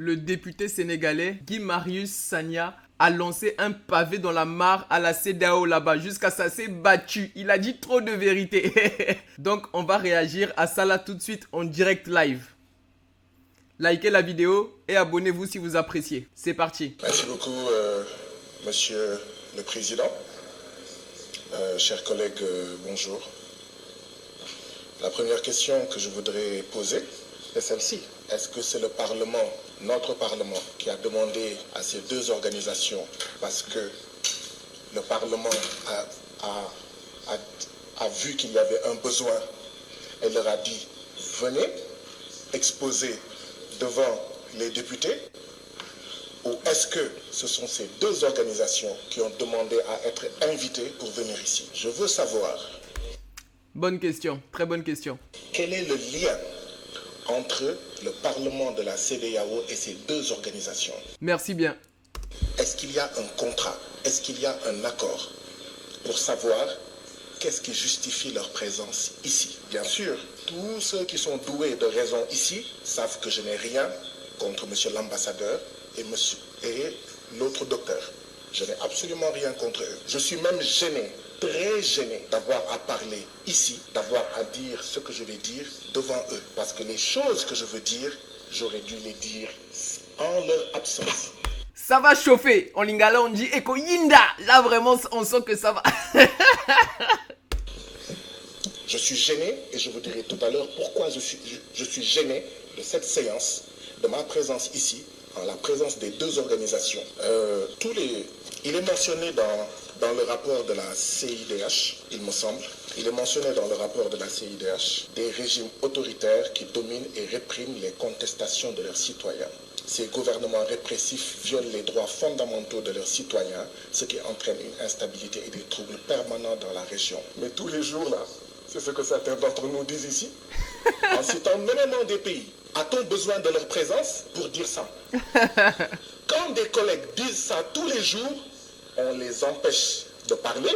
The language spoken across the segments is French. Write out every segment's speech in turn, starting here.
Le député sénégalais Guy Marius Sagna a lancé un pavé dans la mare à la CEDEAO là-bas. Jusqu'à ça s'est battu. Il a dit trop de vérité. Donc on va réagir à ça là tout de suite en direct live. Likez la vidéo et abonnez-vous si vous appréciez. C'est parti. Merci beaucoup, Monsieur le Président. Chers collègues, bonjour. La première question que je voudrais poser est celle-ci. Est-ce que c'est le Parlement, notre Parlement, qui a demandé à ces deux organisations, parce que le Parlement a vu qu'il y avait un besoin et leur a dit « Venez exposer devant les députés » ou est-ce que ce sont ces deux organisations qui ont demandé à être invitées pour venir ici? Je veux savoir. Bonne question, très bonne question. Quel est le lien entre le Parlement de la CEDEAO et ces deux organisations? Merci bien. Est-ce qu'il y a un contrat? Est-ce qu'il y a un accord pour savoir qu'est-ce qui justifie leur présence ici? Bien sûr, tous ceux qui sont doués de raison ici savent que je n'ai rien contre monsieur l'ambassadeur et l'autre docteur. Je n'ai absolument rien contre eux. Je suis même gêné, très gêné d'avoir à parler ici, d'avoir à dire ce que je vais dire devant eux. Parce que les choses que je veux dire, j'aurais dû les dire en leur absence. Ça va chauffer. En lingala, on dit Eko Yinda. Là, vraiment, on sent que ça va. Je suis gêné et je vous dirai tout à l'heure pourquoi je suis gêné de cette séance, de ma présence ici, en la présence des deux organisations. Il est mentionné dans le rapport de la CIDH, il me semble, il est mentionné dans le rapport de la CIDH des régimes autoritaires qui dominent et répriment les contestations de leurs citoyens. Ces gouvernements répressifs violent les droits fondamentaux de leurs citoyens, ce qui entraîne une instabilité et des troubles permanents dans la région. Mais tous les jours là, c'est ce que certains d'entre nous disent ici, en citant nommément des pays. A-t-on besoin de leur présence pour dire ça? Quand des collègues disent ça tous les jours, on les empêche de parler,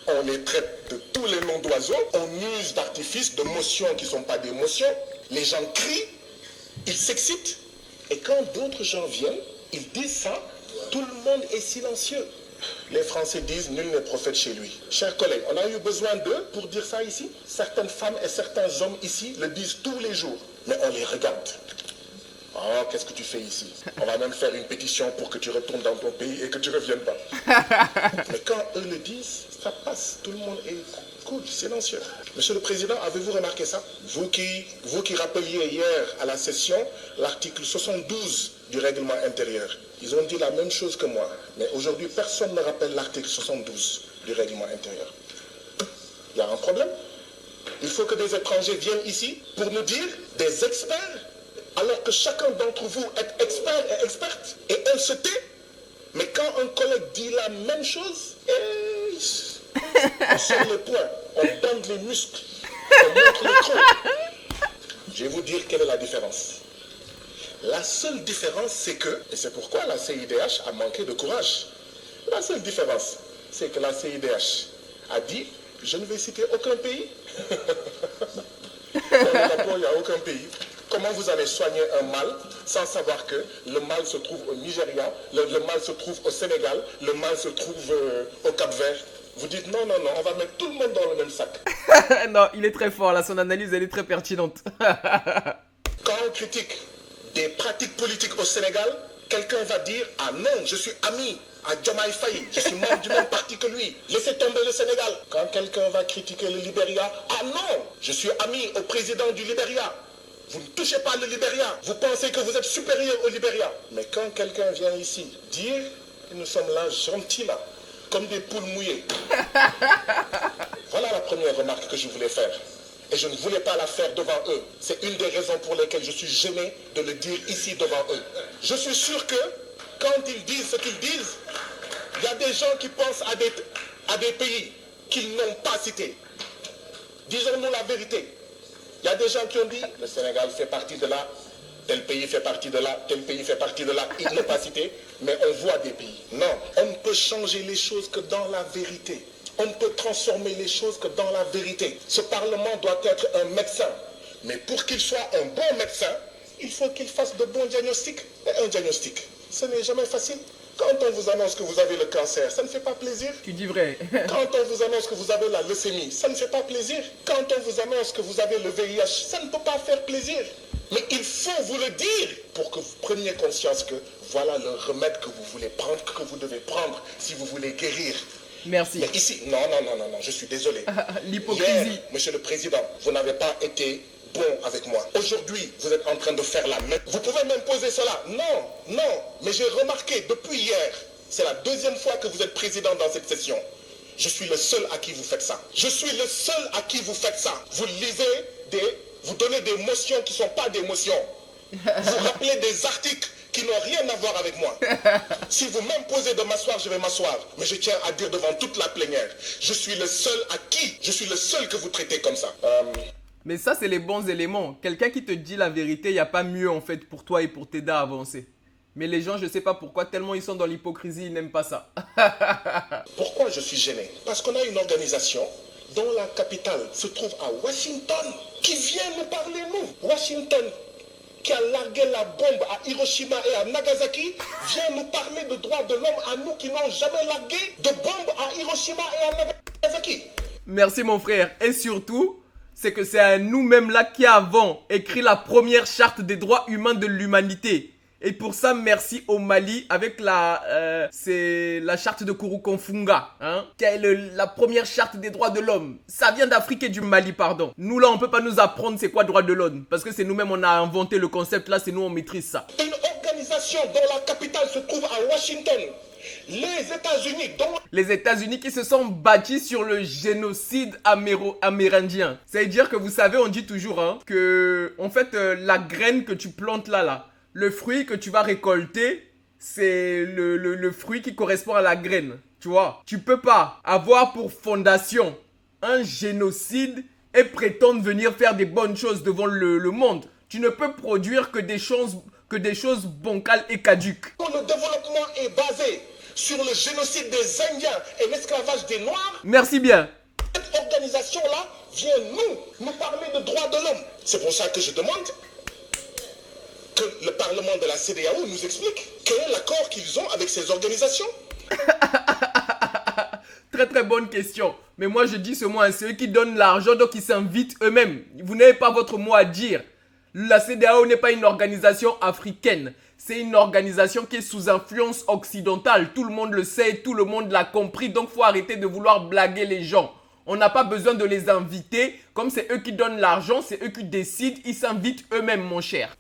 on les traite de tous les noms d'oiseaux, on use d'artifices, de motions qui ne sont pas des motions, les gens crient, ils s'excitent, et quand d'autres gens viennent, ils disent ça, tout le monde est silencieux. Les Français disent « nul n'est prophète chez lui ». Chers collègues, on a eu besoin d'eux pour dire ça ici. Certaines femmes et certains hommes ici le disent tous les jours, mais on les regarde. Oh, qu'est-ce que tu fais ici? On va même faire une pétition pour que tu retournes dans ton pays et que tu ne reviennes pas. Mais quand eux le disent, ça passe. Tout le monde est cool, silencieux. Monsieur le Président, avez-vous remarqué ça? Vous qui rappeliez hier à la session l'article 72 du règlement intérieur. Ils ont dit la même chose que moi. Mais aujourd'hui, personne ne rappelle l'article 72 du règlement intérieur. Il y a un problème. Il faut que des étrangers viennent ici pour nous dire, des experts, alors que chacun d'entre vous est expert et experte, et on se tait. Mais quand un collègue dit la même chose, on serre les poings, on bande les muscles, on montre le tronc. Je vais vous dire quelle est la différence. La seule différence, c'est que, et c'est pourquoi la CIDH a manqué de courage, la seule différence, c'est que la CIDH a dit, je ne vais citer aucun pays. Dans le rapport, il n'y a aucun pays. Comment vous allez soigner un mal sans savoir que le mal se trouve au Nigeria, le mal se trouve au Sénégal, le mal se trouve au Cap-Vert? Vous dites non, non, non, on va mettre tout le monde dans le même sac. Non, il est très fort là, son analyse elle est très pertinente. Quand on critique des pratiques politiques au Sénégal, quelqu'un va dire « Ah non, je suis ami à Diomaye Faye, je suis membre du même parti que lui, laissez tomber le Sénégal. » Quand quelqu'un va critiquer le Libéria, « Ah non, je suis ami au président du Libéria. Vous ne touchez pas le Libéria, vous pensez que vous êtes supérieur au Libéria. » Mais quand quelqu'un vient ici dire que nous sommes là gentils là, comme des poules mouillées. Voilà la première remarque que je voulais faire. Et je ne voulais pas la faire devant eux. C'est une des raisons pour lesquelles je suis gêné de le dire ici devant eux. Je suis sûr que quand ils disent ce qu'ils disent, il y a des gens qui pensent à des pays qu'ils n'ont pas cités. Disons-nous la vérité. Il y a des gens qui ont dit le Sénégal fait partie de là, tel pays fait partie de là, tel pays fait partie de là. Ils n'ont pas cité, mais on voit des pays. Non, on ne peut changer les choses que dans la vérité. On ne peut transformer les choses que dans la vérité. Ce Parlement doit être un médecin. Mais pour qu'il soit un bon médecin, il faut qu'il fasse de bons diagnostics. Et un diagnostic, ce n'est jamais facile. Quand on vous annonce que vous avez le cancer, ça ne fait pas plaisir. Tu dis vrai. Quand on vous annonce que vous avez la leucémie, ça ne fait pas plaisir. Quand on vous annonce que vous avez le VIH, ça ne peut pas faire plaisir. Mais il faut vous le dire pour que vous preniez conscience que voilà le remède que vous voulez prendre, que vous devez prendre si vous voulez guérir. Merci. Mais ici, non, je suis désolé. L'hypocrisie. Hier, monsieur le président, vous n'avez pas été bon avec moi. Aujourd'hui, vous êtes en train de faire la même. Vous pouvez m'imposer cela. Non, mais j'ai remarqué depuis hier, c'est la deuxième fois que vous êtes président dans cette session. Je suis le seul à qui vous faites ça. Je suis le seul à qui vous faites ça. Vous lisez vous donnez des motions qui ne sont pas des motions. Vous rappelez des articles qui n'ont rien à voir avec moi. Si vous m'imposez de m'asseoir, je vais m'asseoir. Mais je tiens à dire devant toute la plénière, je suis le seul que vous traitez comme ça. Mais ça, c'est les bons éléments. Quelqu'un qui te dit la vérité, il n'y a pas mieux en fait pour toi et pour t'aider à avancer. Mais les gens, je ne sais pas pourquoi, tellement ils sont dans l'hypocrisie, ils n'aiment pas ça. Pourquoi je suis gêné? Parce qu'on a une organisation dont la capitale se trouve à Washington, qui vient nous parler, nous. Washington, qui a largué la bombe à Hiroshima et à Nagasaki, vient nous parler de droits de l'homme à nous qui n'ont jamais largué de bombe à Hiroshima et à Nagasaki. Merci mon frère. Et surtout, c'est que c'est à nous-mêmes là qui avons écrit la première charte des droits humains de l'humanité. Et pour ça, merci au Mali avec c'est la charte de Kurukonfunga, hein, qui est la première charte des droits de l'homme. Ça vient d'Afrique et du Mali, pardon. Nous là, on peut pas nous apprendre c'est quoi droits de l'homme, parce que c'est nous-mêmes on a inventé le concept là, c'est nous on maîtrise ça. Une organisation dont la capitale se trouve à Washington. Les États-Unis qui se sont bâtis sur le génocide amérindien. C'est-à-dire que vous savez, on dit toujours hein, que en fait la graine que tu plantes là, le fruit que tu vas récolter, c'est le fruit qui correspond à la graine. Tu vois, tu peux pas avoir pour fondation un génocide et prétendre venir faire des bonnes choses devant le monde. Tu ne peux produire que des choses bancales et caduques. Le développement est basé sur le génocide des Indiens et l'esclavage des Noirs. Merci bien. Cette organisation-là vient nous parler de droits de l'homme. C'est pour ça que je demande que le Parlement de la CEDEAO nous explique quel est l'accord qu'ils ont avec ces organisations. Très très bonne question. Mais moi je dis ce mot, c'est eux qui donnent l'argent, donc ils s'invitent eux-mêmes. Vous n'avez pas votre mot à dire. La CEDEAO n'est pas une organisation africaine. C'est une organisation qui est sous influence occidentale. Tout le monde le sait, tout le monde l'a compris. Donc il faut arrêter de vouloir blaguer les gens. On n'a pas besoin de les inviter. Comme c'est eux qui donnent l'argent, c'est eux qui décident. Ils s'invitent eux-mêmes, mon cher.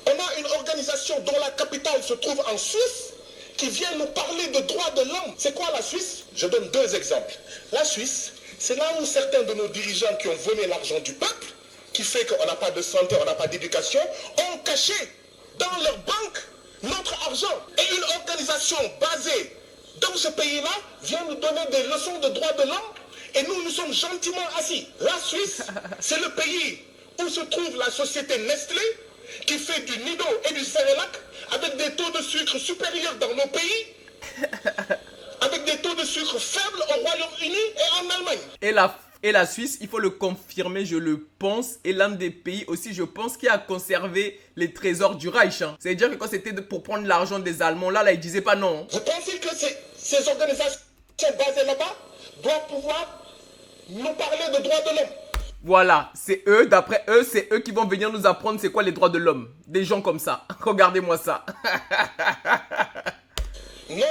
On a une organisation dont la capitale se trouve en Suisse qui vient nous parler de droits de l'homme. C'est quoi la Suisse? Je donne deux exemples. La Suisse, c'est là où certains de nos dirigeants qui ont volé l'argent du peuple, qui fait qu'on n'a pas de santé, on n'a pas d'éducation, ont caché dans leur banque notre argent. Et une organisation basée dans ce pays-là vient nous donner des leçons de droits de l'homme et nous sommes gentiment assis. La Suisse, c'est le pays où se trouve la société Nestlé qui fait du Nido et du Cerelac avec des taux de sucre supérieurs dans nos pays, avec des taux de sucre faibles au Royaume-Uni et en Allemagne. Et la Suisse, il faut le confirmer, je le pense, est l'un des pays aussi, je pense, qui a conservé les trésors du Reich. Hein. C'est-à-dire que quand c'était pour prendre l'argent des Allemands, là, ils disaient pas non. Vous pensez que ces organisations basées là-bas doivent pouvoir nous parler de droits de l'homme? Voilà, c'est eux, d'après eux, c'est eux qui vont venir nous apprendre c'est quoi les droits de l'homme. Des gens comme ça. Regardez-moi ça. Non,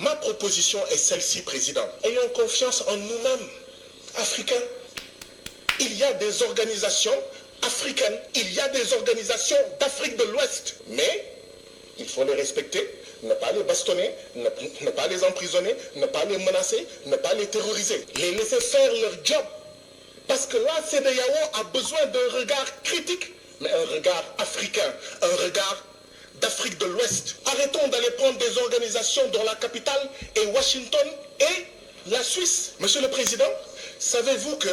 ma proposition est celle-ci, Président. Ayons confiance en nous-mêmes, Africains. Il y a des organisations africaines, il y a des organisations d'Afrique de l'Ouest. Mais il faut les respecter, ne pas les bastonner, ne pas les emprisonner, ne pas les menacer, ne pas les terroriser. Les laisser faire leur job. Parce que la CEDEAO a besoin d'un regard critique, mais un regard africain, un regard d'Afrique de l'Ouest. Arrêtons d'aller prendre des organisations dont la capitale est Washington et la Suisse. Monsieur le Président, savez-vous que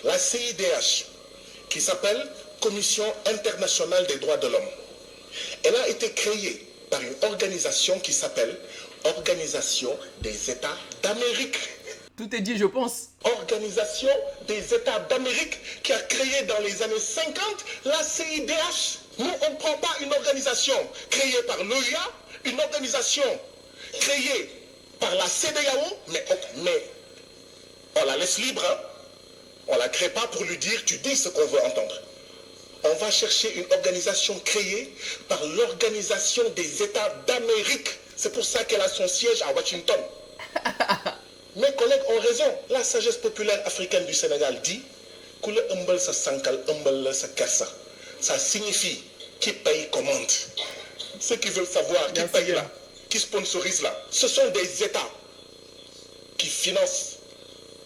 la CIDH, qui s'appelle Commission internationale des droits de l'homme, elle a été créée par une organisation qui s'appelle Organisation des États d'Amérique. Tout est dit, je pense. Organisation des États d'Amérique qui a créé dans les années 50 la CIDH. Nous, on ne prend pas une organisation créée par l'OIA, une organisation créée par la CEDEAO, mais on la laisse libre. Hein? On ne la crée pas pour lui dire, tu dis ce qu'on veut entendre. On va chercher une organisation créée par l'Organisation des États d'Amérique. C'est pour ça qu'elle a son siège à Washington. Mes collègues ont raison. La sagesse populaire africaine du Sénégal dit que le umbel sa sankal, umbel sa kersa. Ça signifie qui paye commande. Ceux qui veulent savoir qui paye là, qui sponsorise là, ce sont des États qui financent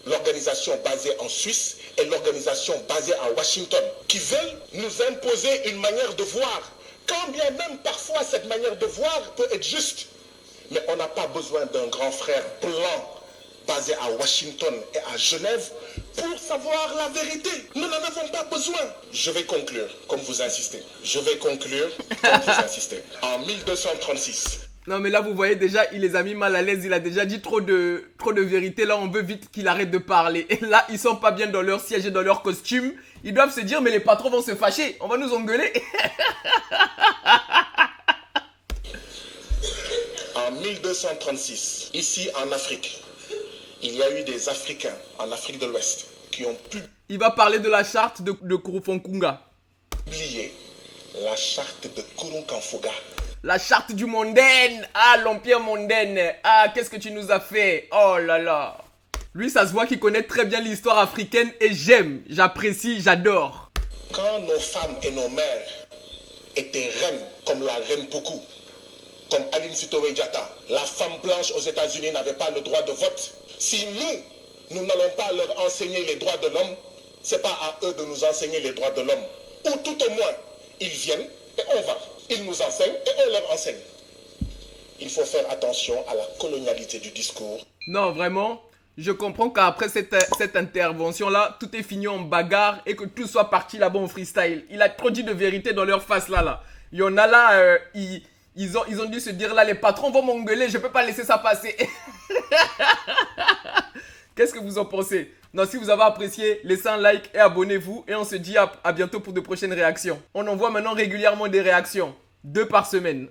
l'organisation basée en Suisse et l'organisation basée à Washington, qui veulent nous imposer une manière de voir, quand bien même parfois cette manière de voir peut être juste. Mais on n'a pas besoin d'un grand frère blanc basé à Washington et à Genève pour savoir la vérité. Nous n'en avons pas besoin. Je vais conclure, comme vous insistez. Je vais conclure, comme vous insistez. En 1236. Non mais là vous voyez déjà, il les a mis mal à l'aise, il a déjà dit trop de vérité. Là on veut vite qu'il arrête de parler. Et là ils sont pas bien dans leur siège et dans leur costume. Ils doivent se dire mais les patrons vont se fâcher, on va nous engueuler. En 1236, ici en Afrique, il y a eu des Africains en Afrique de l'Ouest qui ont Il va parler de la charte de Kurufonkunga. publié la charte de Kurunkanfuga. La charte du mondaine. Ah, l'empire mondaine. Ah, qu'est-ce que tu nous as fait. Oh là là. Lui, ça se voit qu'il connaît très bien l'histoire africaine et j'aime, j'apprécie, j'adore. Quand nos femmes et nos mères étaient reines, comme la reine Poukou, comme Aline Sitoé Diatta, la femme blanche aux États-Unis n'avait pas le droit de vote. Si nous n'allons pas leur enseigner les droits de l'homme, ce n'est pas à eux de nous enseigner les droits de l'homme. Ou tout au moins, ils viennent et on va. Ils nous enseignent et on leur enseigne. Il faut faire attention à la colonialité du discours. Non, vraiment, je comprends qu'après cette intervention-là, tout est fini en bagarre et que tout soit parti là-bas en freestyle. Il a trop dit de vérité dans leur face là. Il y en a là, ils ont dû se dire là, les patrons vont m'engueuler, je peux pas laisser ça passer. Qu'est-ce que vous en pensez? Non, si vous avez apprécié, laissez un like et abonnez-vous. Et on se dit à bientôt pour de prochaines réactions. On envoie maintenant régulièrement des réactions. 2 par semaine.